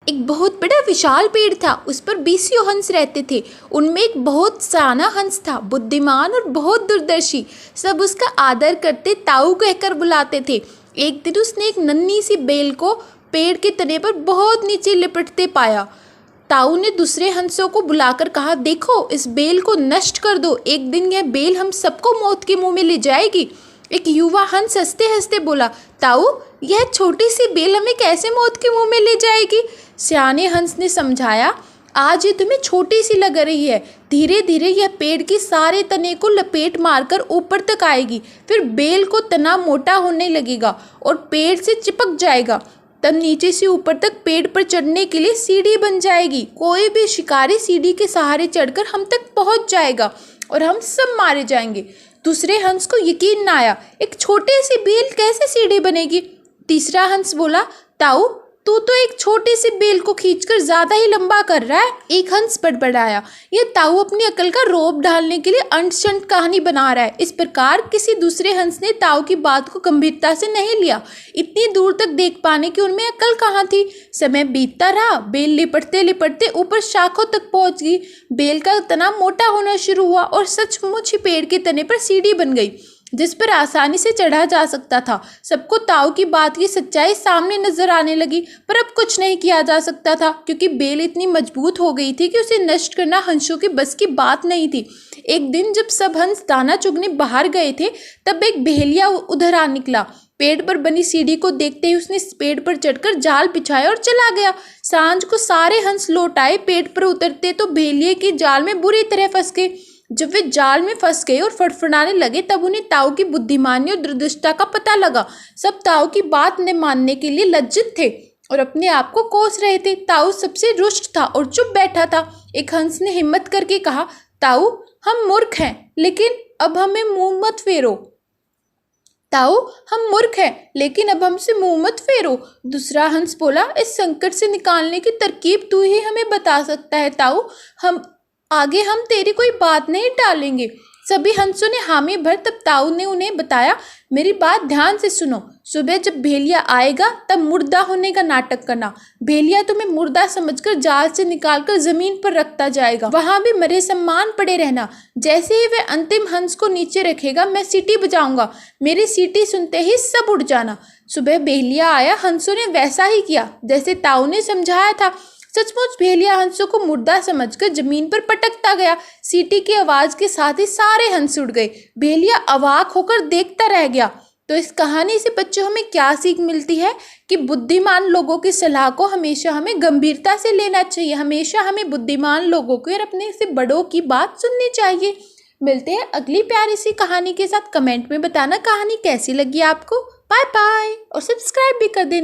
एक बहुत बड़ा विशाल पेड़ था। उस पर 20 हंस रहते थे। उनमें एक बहुत सयाना हंस था, बुद्धिमान और बहुत दूरदर्शी। सब उसका आदर करते ताऊ कहकर बुलाते थे। एक दिन उसने एक नन्ही सी बेल को पेड़ के तने पर बहुत नीचे लिपटते पाया। ताऊ ने दूसरे हंसों को बुलाकर कहा, देखो, इस बेल को नष्ट कर दो। एक दिन यह बेल हम सबको मौत के मुंह में ले जाएगी। एक युवा हंस हंसते हंसते बोला, ताऊ, यह छोटी सी बेल हमें कैसे मौत के मुंह में ले जाएगी? सियाने हंस ने समझाया, आज ये तुम्हें छोटी सी लग रही है, धीरे धीरे यह पेड़ की सारे तने को लपेट मारकर ऊपर तक आएगी। फिर बेल को तना मोटा होने लगेगा और पेड़ से चिपक जाएगा। तब नीचे से ऊपर तक पेड़ पर चढ़ने के लिए सीढ़ी बन जाएगी। कोई भी शिकारी सीढ़ी के सहारे चढ़कर हम तक पहुंच जाएगा और हम सब मारे जाएंगे। दूसरे हंस को यकीन न आया, एक छोटी सी बेल कैसे सीढ़ी बनेगी? तीसरा हंस बोला, ताऊ, तू तो एक छोटी सी बेल को खींचकर ज्यादा ही लंबा कर रहा है। एक हंस बड़बड़ाया, ये ताऊ अपनी अकल का रोब ढालने के लिए अंट-शंट कहानी बना रहा है। इस प्रकार किसी दूसरे हंस ने ताऊ की बात को गंभीरता से नहीं लिया। इतनी दूर तक देख पाने की उनमें अकल कहाँ थी। समय बीतता रहा, बेल लिपटते लिपटते ऊपर शाखों तक पहुंच गई। बेल का तना मोटा होना शुरू हुआ और सचमुच ही पेड़ के तने पर सीढ़ी बन गई जिस पर आसानी से चढ़ा जा सकता था। सबको ताऊ की बात की सच्चाई सामने नजर आने लगी, पर अब कुछ नहीं किया जा सकता था क्योंकि बेल इतनी मजबूत हो गई थी कि उसे नष्ट करना हंसों की बस की बात नहीं थी। एक दिन जब सब हंस दाना चुगने बाहर गए थे, तब एक भेलिया उधर आ निकला। पेड़ पर बनी सीढ़ी को देखते ही उसने पेड़ पर चढ़कर जाल बिछाया और चला गया। सांझ को सारे हंस लौट आए। पेड़ पर उतरते तो भेलिए की जाल में बुरी तरह फंस गए। जब वे जाल में फंस गए और फड़फड़ाने लगे, तब उन्हें ताऊ की बुद्धिमानी और दुर्दृष्टता का पता लगा। सब ताऊ की बात न मानने के लिए लज्जित थे और अपने आप को कोस रहे थे। ताऊ सबसे रुष्ट था और चुप बैठा था। एक हंस ने हिम्मत करके कहा, ताऊ, हम मूर्ख हैं, लेकिन अब हमें मुंह मत फेरो। ताऊ, हम मूर्ख हैं, लेकिन अब हमसे मुंह मत फेरो। दूसरा हंस बोला, इस संकट से निकालने की तरकीब तू ही हमें बता सकता है ताऊ। हम तेरी कोई बात नहीं टालेंगे। सभी हंसों ने हामी भर। तब ताऊ ने उन्हें बताया, मेरी बात ध्यान से सुनो। सुबह जब भेलिया आएगा तब मुर्दा होने का नाटक करना। भेलिया तुम्हें मुर्दा समझकर जाल से निकालकर जमीन पर रखता जाएगा। वहां भी मरे सम्मान पड़े रहना। जैसे ही वह अंतिम हंस को नीचे रखेगा, मैं सीटी बजाऊंगा। मेरी सीटी सुनते ही सब उड़ जाना। सुबह भेलिया आया। हंसों ने वैसा ही किया जैसे ताऊ ने समझाया था। सचमुच भेलिया हंसों को मुर्दा समझकर जमीन पर पटकता गया। सीटी की आवाज के साथ ही सारे हंस उड़ गए। भेलिया अवाक होकर देखता रह गया। तो इस कहानी से बच्चों हमें क्या सीख मिलती है कि बुद्धिमान लोगों की सलाह को हमेशा हमें गंभीरता से लेना चाहिए। हमेशा हमें बुद्धिमान लोगों को और अपने से बड़ों की बात सुननी चाहिए। मिलते हैं अगली प्यारी सी कहानी के साथ। कमेंट में बताना कहानी कैसी लगी आपको। बाय बाय और सब्सक्राइब भी कर देना।